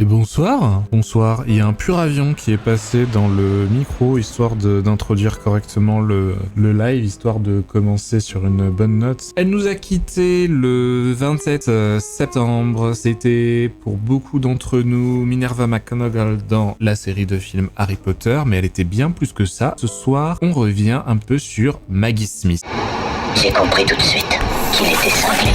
Et bonsoir. Bonsoir. Il y a un pur avion qui est passé dans le micro, histoire d'introduire correctement le live, histoire de commencer sur une bonne note. Elle nous a quitté le 27 septembre. C'était pour beaucoup d'entre nous Minerva McGonagall dans la série de films Harry Potter, mais elle était bien plus que ça. Ce soir, on revient un peu sur Maggie Smith. J'ai compris tout de suite qu'il était cinglé.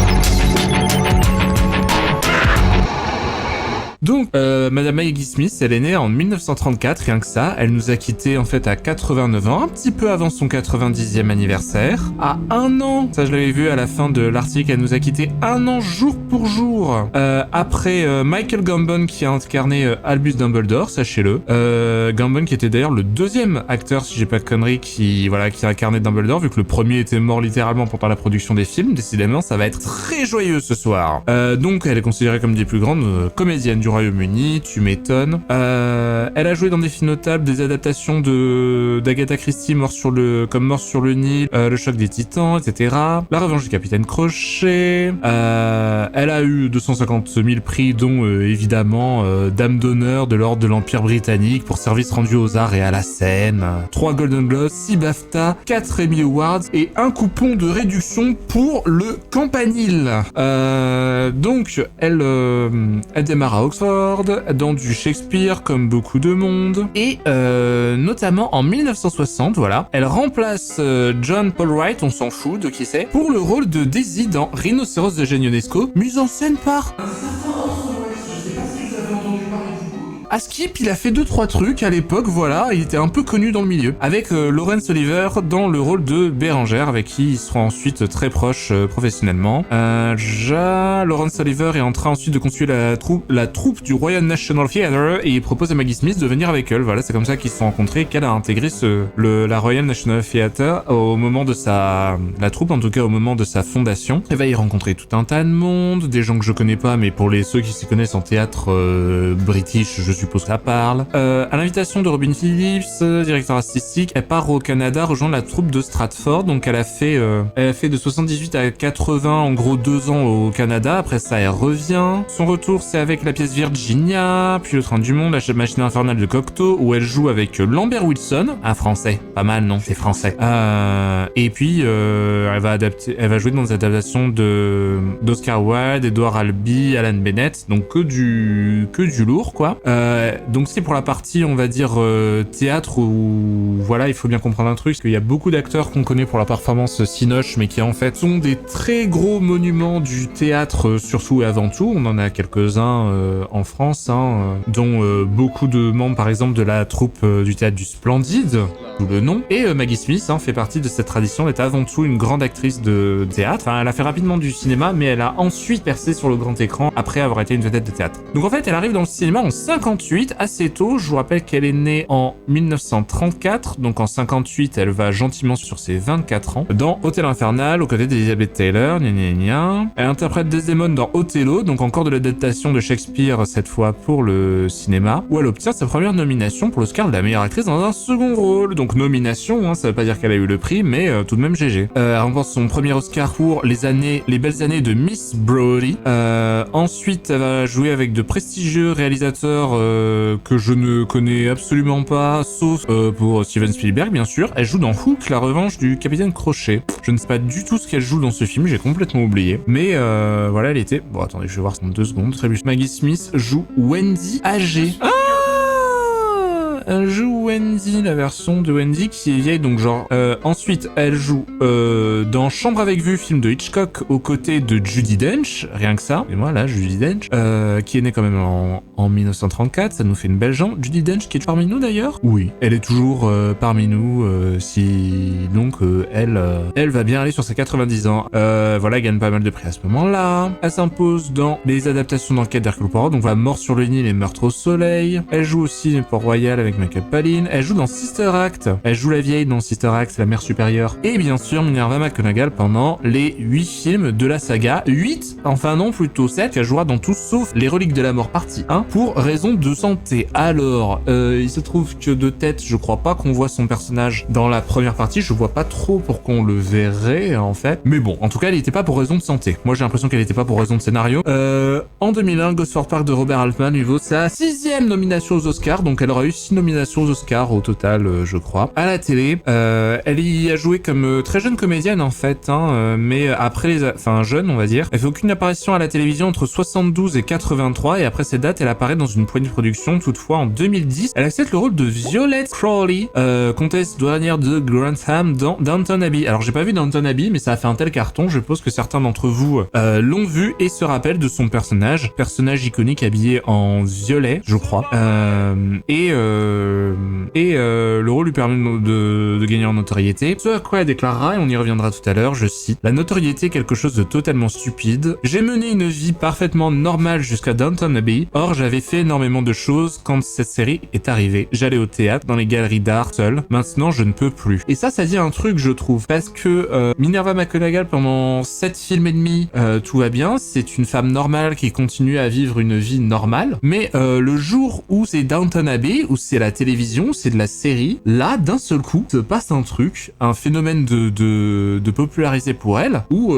Donc, Madame Maggie Smith, elle est née en 1934, rien que ça. Elle nous a quittés en fait à 89 ans, un petit peu avant son 90e anniversaire. À 1 an, ça je l'avais vu à la fin de l'article, elle nous a quittés 1 an jour pour jour. Après Michael Gambon qui a incarné Albus Dumbledore, sachez-le. Gambon qui était d'ailleurs le deuxième acteur, si j'ai pas de conneries, qui a incarné Dumbledore, vu que le premier était mort littéralement pendant la production des films. Décidément, ça va être très joyeux ce soir. Donc, elle est considérée comme des plus grandes comédiennes du Royaume-Uni, tu m'étonnes. Elle a joué dans des films notables, des adaptations d'Agatha Christie, Mort sur le Nil, Le choc des titans, etc. La revanche du capitaine Crochet. Elle a eu 250 000 prix, dont évidemment Dame d'honneur de l'ordre de l'Empire britannique pour service rendu aux arts et à la scène. 3 Golden Globes, 6 BAFTA, 4 Emmy Awards et un coupon de réduction pour le Campanile. Donc, elle démarre à Oxford, dans du Shakespeare comme beaucoup de monde, et notamment en 1960, voilà, elle remplace John Paul Wright, on s'en fout de qui c'est, pour le rôle de Daisy dans Rhinocéros de Eugenio Ionesco, mise en scène par Askip. Il a fait 2-3 trucs à l'époque, voilà, il était un peu connu dans le milieu. Avec Laurence Olivier dans le rôle de Bérengère, avec qui ils seront ensuite très proches professionnellement. Laurence Olivier est en train ensuite de constituer la troupe du Royal National Theatre et il propose à Maggie Smith de venir avec elle. Voilà, c'est comme ça qu'ils se sont rencontrés, qu'elle a intégré la Royal National Theatre au moment de la troupe, en tout cas au moment de sa fondation. Elle va y rencontrer tout un tas de monde, des gens que je connais pas, mais pour ceux qui s'y connaissent en théâtre british, je suppose que ça parle. À l'invitation de Robin Phillips, directeur artistique, elle part au Canada rejoindre la troupe de Stratford. Donc elle a fait de 78 à 80, en gros 2 ans au Canada. Après ça, elle revient. Son retour, c'est avec la pièce Virginia, puis Le Train du Monde, La Machine Infernale de Cocteau, où elle joue avec Lambert Wilson, un français. Pas mal, non? C'est français. Et puis, elle va jouer dans des adaptations d'Oscar Wilde, Edward Albee, Alan Bennett. Donc que du lourd, quoi. Donc c'est pour la partie, on va dire, théâtre, où voilà, il faut bien comprendre un truc, qu'il y a beaucoup d'acteurs qu'on connaît pour la performance cinoche, mais qui en fait sont des très gros monuments du théâtre, surtout et avant tout. On en a quelques-uns en France, dont beaucoup de membres, par exemple, de la troupe du théâtre du Splendide, d'où le nom. Et Maggie Smith fait partie de cette tradition d'être avant tout une grande actrice de théâtre. Enfin, elle a fait rapidement du cinéma, mais elle a ensuite percé sur le grand écran après avoir été une vedette de théâtre. Donc en fait, elle arrive dans le cinéma en 58, assez tôt. Je vous rappelle qu'elle est née en 1934, donc en 58, elle va gentiment sur ses 24 ans, dans Hôtel Infernal, aux côtés d'Elizabeth Taylor, Elle interprète Desdemone dans Othello, donc encore de l'adaptation de Shakespeare, cette fois pour le cinéma, où elle obtient sa première nomination pour l'Oscar de la meilleure actrice dans un second rôle. Donc nomination, ça veut pas dire qu'elle a eu le prix, mais tout de même GG. Elle remporte son premier Oscar pour les belles années de Miss Brody. Ensuite, elle va jouer avec de prestigieux réalisateurs que je ne connais absolument pas, sauf pour Steven Spielberg, bien sûr. Elle joue dans Hook, la revanche du capitaine Crochet. Je ne sais pas du tout ce qu'elle joue dans ce film, j'ai complètement oublié. Mais voilà, elle était... Bon, attendez, je vais voir en 2 secondes. Très bien. Maggie Smith joue Wendy âgée. Elle joue Wendy, la version de Wendy qui est vieille, donc genre... ensuite, elle joue dans Chambre avec vue, film de Hitchcock, aux côtés de Judi Dench, rien que ça. Et moi, là, Judi Dench, qui est née quand même en 1934, ça nous fait une belle jambe. Judi Dench, qui est parmi nous, d'ailleurs? Oui, elle est toujours parmi nous, donc, elle va bien aller sur ses 90 ans. Voilà, elle gagne pas mal de prix à ce moment-là. Elle s'impose dans les adaptations d'enquête d'Hercule Poirot, donc voilà, Mort sur le Nil et Meurtre au Soleil. Elle joue aussi Port-Royal avec Michael Palin. Elle joue dans Sister Act. Elle joue la vieille dans Sister Act, la mère supérieure. Et bien sûr, Minerva McGonagall pendant les 8 films de la saga. 8, enfin non, plutôt 7, qu'elle jouera dans tout sauf Les Reliques de la Mort partie 1 pour raison de santé. Alors, il se trouve que de tête, je crois pas qu'on voit son personnage dans la première partie. Je vois pas trop pour qu'on le verrait, en fait. Mais bon, en tout cas, elle était pas pour raison de santé. Moi, j'ai l'impression qu'elle était pas pour raison de scénario. En 2001, Gosford Park de Robert Altman lui vaut sa 6e nomination aux Oscars. Donc, elle aura eu 6 nominations aux Oscars au total, je crois. À la télé, elle y a joué comme très jeune comédienne, en fait, hein, mais après enfin, jeune, on va dire. Elle fait aucune apparition à la télévision entre 72 et 83, et après cette date, elle apparaît dans une poignée de production. Toutefois, en 2010, elle accepte le rôle de Violet Crowley, comtesse douanière de Grantham dans Downton Abbey. Alors, j'ai pas vu Downton Abbey, mais ça a fait un tel carton, je suppose que certains d'entre vous l'ont vu et se rappellent de son personnage iconique habillé en violet, je crois. Le rôle lui permet de gagner en notoriété. Ce à quoi elle déclarera, et on y reviendra tout à l'heure, je cite: « La notoriété est quelque chose de totalement stupide. J'ai mené une vie parfaitement normale jusqu'à Downton Abbey. Or, j'avais fait énormément de choses quand cette série est arrivée. J'allais au théâtre, dans les galeries d'art seul. Maintenant, je ne peux plus. » Et ça dit un truc, je trouve. Parce que Minerva McGonagall, pendant 7 films et demi, tout va bien. C'est une femme normale qui continue à vivre une vie normale. Mais le jour où c'est Downton Abbey, où c'est la télévision, c'est de la série, là, d'un seul coup, se passe un truc, un phénomène de popularité pour elle, où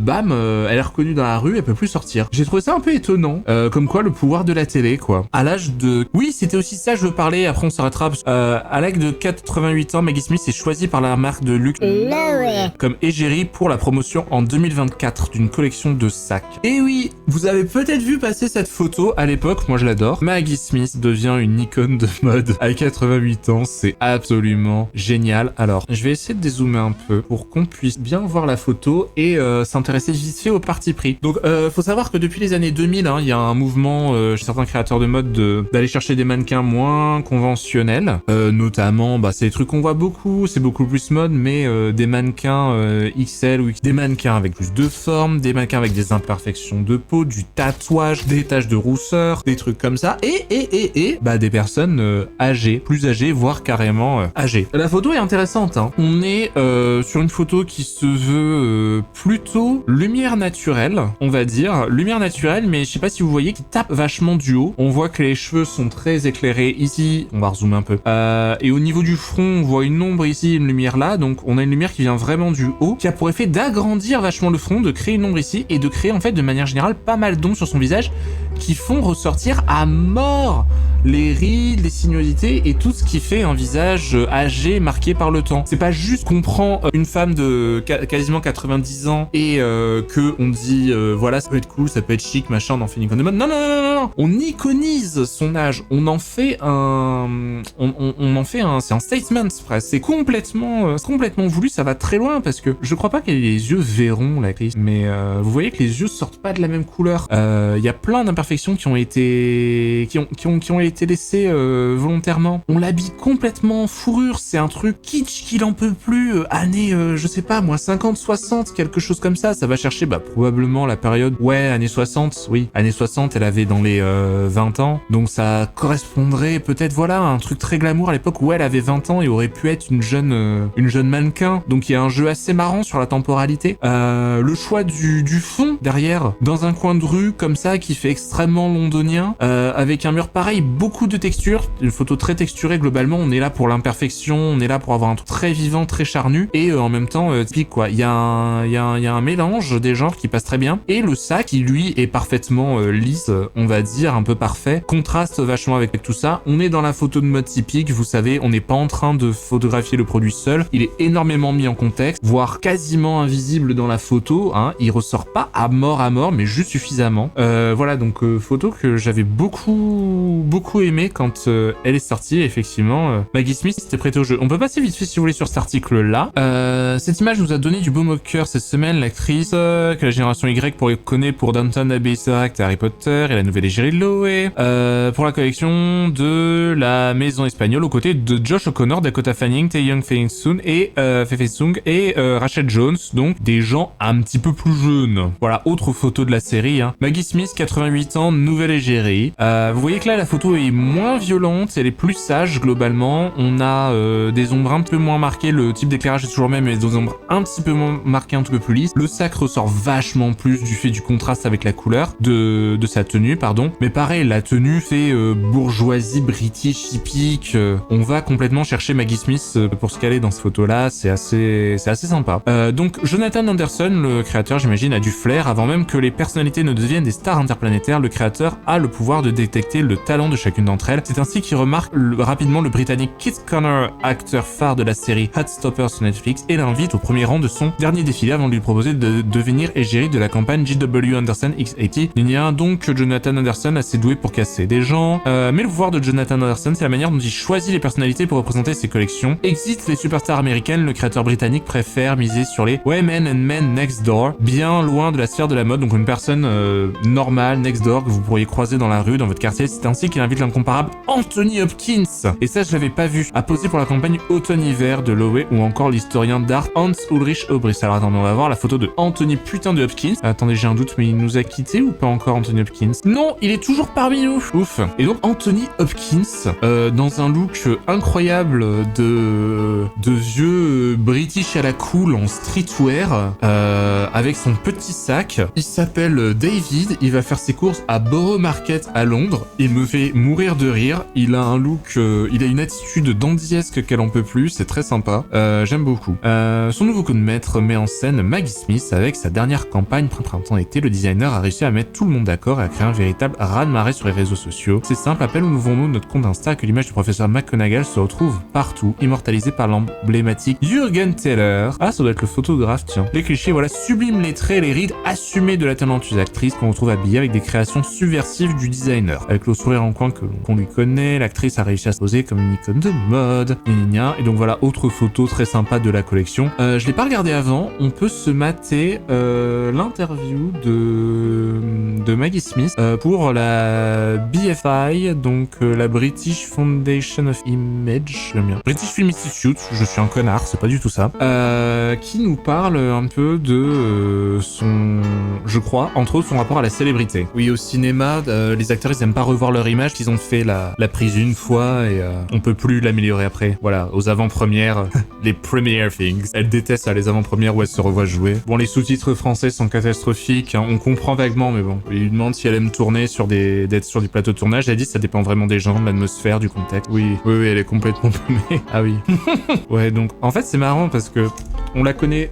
bam, elle est reconnue dans la rue, elle peut plus sortir. J'ai trouvé ça un peu étonnant, comme quoi le pouvoir de la télé, quoi. À l'âge de... Oui, c'était aussi ça, je veux parler, après on s'arrêtera. À l'âge de 88 ans, Maggie Smith est choisie par la marque de luxe comme égérie pour la promotion en 2024 d'une collection de sacs. Et oui, vous avez peut-être vu passer cette photo à l'époque, moi je l'adore. Maggie Smith devient une icône de mode à 88 ans, c'est absolument génial. Alors, je vais essayer de dézoomer un peu pour qu'on puisse bien voir la photo et s'intéresser vite fait au parti pris. Donc, faut savoir que depuis les années 2000, hein, il y a un mouvement chez certains créateurs de mode d'aller chercher des mannequins moins conventionnels, notamment, c'est des trucs qu'on voit beaucoup, c'est beaucoup plus mode, mais des mannequins XL ou des mannequins avec plus de forme, des mannequins avec des imperfections de peau, du tatouage, des taches de rousseur, des trucs comme ça, et des personnes âgées, plus âgées, voire carrément âgées. La photo est intéressante, hein. On est sur une photo qui se veut plutôt lumière naturelle, on va dire, lumière naturelle, mais je sais pas si vous voyez, qui tape vachement du haut. On voit que les cheveux sont très éclairés ici, on va rezoomer un peu, et au niveau du front, on voit une ombre ici, une lumière là, donc on a une lumière qui vient vraiment du haut, qui a pour effet d'agrandir vachement le front, de créer une ombre ici, et de créer en fait de manière générale pas mal d'ombres sur son visage, qui font ressortir à mort les rides, les sinuosités et tout ce qui fait un visage âgé marqué par le temps. C'est pas juste qu'on prend une femme de quasiment 90 ans et que on dit voilà, ça peut être cool, ça peut être chic, machin, on en fait une icône de mode. Non. On iconise son âge. On en fait c'est un statement presque. C'est complètement voulu, ça va très loin parce que je crois pas qu'elle ait les yeux verrons, l'actrice, mais vous voyez que les yeux sortent pas de la même couleur. Il y a plein d'imperfections qui ont été laissées volontairement. On l'habille complètement en fourrure, c'est un truc kitsch qu'il en peut plus, années, je sais pas moi, 50, 60, quelque chose comme ça va chercher probablement la période, années 60, oui, années 60, elle avait dans les 20 ans, donc ça correspondrait peut-être, voilà, à un truc très glamour à l'époque où elle avait 20 ans et aurait pu être une jeune mannequin, donc il y a un jeu assez marrant sur la temporalité. Le choix du fond derrière, dans un coin de rue comme ça, qui fait extrêmement londonien, avec un mur pareil, beaucoup de textures, une photo très texturée globalement, on est là pour l'imperfection, on est là pour avoir un truc très vivant, très charnu, et en même temps typique quoi. Il y a un mélange des genres qui passe très bien, et le sac qui lui est parfaitement lisse, on va dire, un peu parfait, contraste vachement avec tout ça. On est dans la photo de mode typique, vous savez, on n'est pas en train de photographier le produit seul, il est énormément mis en contexte, voire quasiment invisible dans la photo, hein. Il ressort pas à mort, mais juste suffisamment. Voilà, donc photo que j'avais beaucoup aimé quand elle est sortie. Effectivement, Maggie Smith s'était prêtée au jeu. On peut passer vite fait si vous voulez sur cet article là. Cette image nous a donné du baume au cœur cette semaine. L'actrice que la génération Y connaît pour Downton Abbey, Sister Act et Harry Potter et la nouvelle l'égérie de Loé. Pour la collection de la maison espagnole, aux côtés de Josh O'Connor, Dakota Fanning, Taeyong Fei-sung et Rachel Jones, donc des gens un petit peu plus jeunes. Voilà, autre photo de la série. Maggie Smith, 88 ans, nouvelle égérie. Vous voyez que là, la photo est moins violente, elle est plus sage globalement. On a des ombres un peu moins marquées, le type d'éclairage est toujours le même, mais des ombres un petit peu moins marquées, un petit peu plus lisses. Le sac ressort vachement plus du fait du contraste avec la couleur de sa tenue, pardon. Mais pareil, la tenue fait bourgeoisie british hippique. On va complètement chercher Maggie Smith pour ce qu'elle est dans cette photo-là, c'est assez sympa. Donc Jonathan Anderson, le créateur, j'imagine, a du flair. Avant même que les personnalités ne deviennent des stars interplanétaires, le créateur a le pouvoir de détecter le talent de chacune d'entre elles. C'est ainsi qu'il remarque rapidement le britannique Kit Connor, acteur phare de la série Heartstopper sur Netflix, et l'invite au premier rang de son dernier défilé avant de lui proposer de devenir égérie de la campagne JW Anderson X80. Il y a donc Jonathan Anderson assez doué pour casser des gens, mais le pouvoir de Jonathan Anderson, c'est la manière dont il choisit les personnalités pour représenter ses collections. Exit les superstars américaines, le créateur britannique préfère miser sur les women and men next door, bien loin de la sphère de la mode, donc une personne normale, next door, que vous pourriez croiser dans la rue, dans votre quartier. C'est ainsi qu'il invite l'incomparable Anthony Hopkins, et ça je l'avais pas vu, à poser pour la campagne automne-hiver de Loewe, ou encore l'historien d'art Hans Ulrich Obrist. Alors attendez, on va voir la photo de Anthony putain de Hopkins. Attendez, j'ai un doute, mais il nous a quittés ou pas encore, Anthony Hopkins? Non, il est toujours parmi nous. Ouf. Et donc Anthony Hopkins, dans un look incroyable de vieux british à la cool en streetwear, avec son petit sac. Il s'appelle David, il va faire ses courses à Borough Market à Londres. Il me fait mourir de rire. Il a un look, il a une attitude dandiesque qu'elle en peut plus, c'est très sympa. J'aime beaucoup. Son nouveau coup de maître met en scène Maggie Smith avec sa dernière campagne printemps-été. Le designer a réussi à mettre tout le monde d'accord et à créer un véritable raz-de-marée sur les réseaux sociaux. C'est simple, à peine ouvrons-nous notre compte Insta que l'image du professeur McGonagall se retrouve partout, immortalisée par l'emblématique Jürgen Teller. Ah, ça doit être le photographe, tiens. Les clichés, voilà, subliment les traits et les rides assumés de la talentueuse actrice qu'on retrouve habillée avec des créations subversives du designer. Avec le sourire en coin qu'on lui connaît, l'actrice a réussi à se poser comme une icône de mode. Et donc voilà, autre photo très sympa de la collection. Je l'ai pas regardé avant, on peut se mater l'interview de Maggie Smith pour la BFI, donc la British Foundation of Image, j'aime bien. British Film Institute, je suis un connard, c'est pas du tout ça. Qui nous parle un peu de je crois, entre autres son rapport à la célébrité. Oui, au cinéma, les acteurs ils aiment pas revoir leur image, qu'ils ont fait la prise une fois et on peut plus l'améliorer après. Voilà, aux avant-premières, les premiere things. Elle déteste ça, les avant-premières où elle se revoit jouer. Bon, les sous-titres français sont catastrophiques, hein, on comprend vaguement, mais bon. Il lui demande si elle aime tourner d'être sur du plateau de tournage. Elle dit ça dépend vraiment des gens, de l'atmosphère, du contexte. Oui, elle est complètement paumée. Ah oui. Ouais, donc en fait c'est marrant parce que on la connaît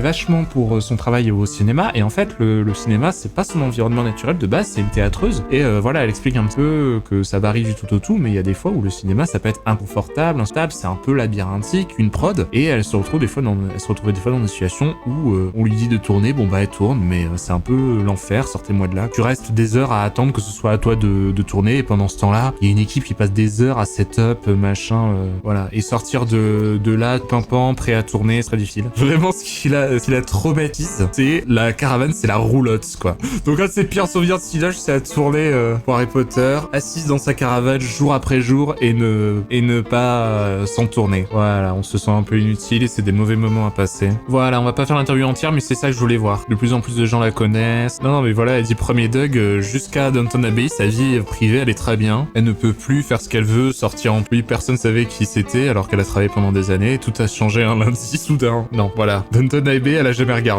vachement pour son travail au cinéma, et en fait le cinéma c'est pas son environnement naturel de base, c'est une théâtreuse, et voilà, elle explique un peu que ça varie du tout au tout, mais il y a des fois où le cinéma ça peut être inconfortable, instable, c'est un peu labyrinthique, une prod, et elle se retrouvait des fois dans des situations où on lui dit de tourner, bon bah elle tourne, mais c'est un peu l'enfer, sortez-moi de là. Tu restes des heures à attendre que ce soit à toi de tourner, et pendant ce temps-là, il y a une équipe qui passe des heures à setup, machin, voilà, et sortir de là, pimpant, prêt à tourner, c'est très difficile. Vraiment, ce qui la traumatise, c'est la caravane, c'est la roulotte, quoi. Donc un de ses pires souvenirs de village, c'est à tourner pour Harry Potter, assise dans sa caravane jour après jour et ne pas s'en tourner. Voilà, on se sent un peu inutile et c'est des mauvais moments à passer. Voilà, on va pas faire l'interview entière, mais c'est ça que je voulais voir. De plus en plus de gens la connaissent. Non, mais voilà, elle dit premier Doug, jusqu'à Downton Abbey, sa vie privée, elle est très bien. Elle ne peut plus faire ce qu'elle veut, sortir en pluie, personne savait qui c'était, alors qu'elle a travaillé pendant des années, tout a changé un lundi, soudain. Non, voilà. Downton Abbey, elle a jamais regardé.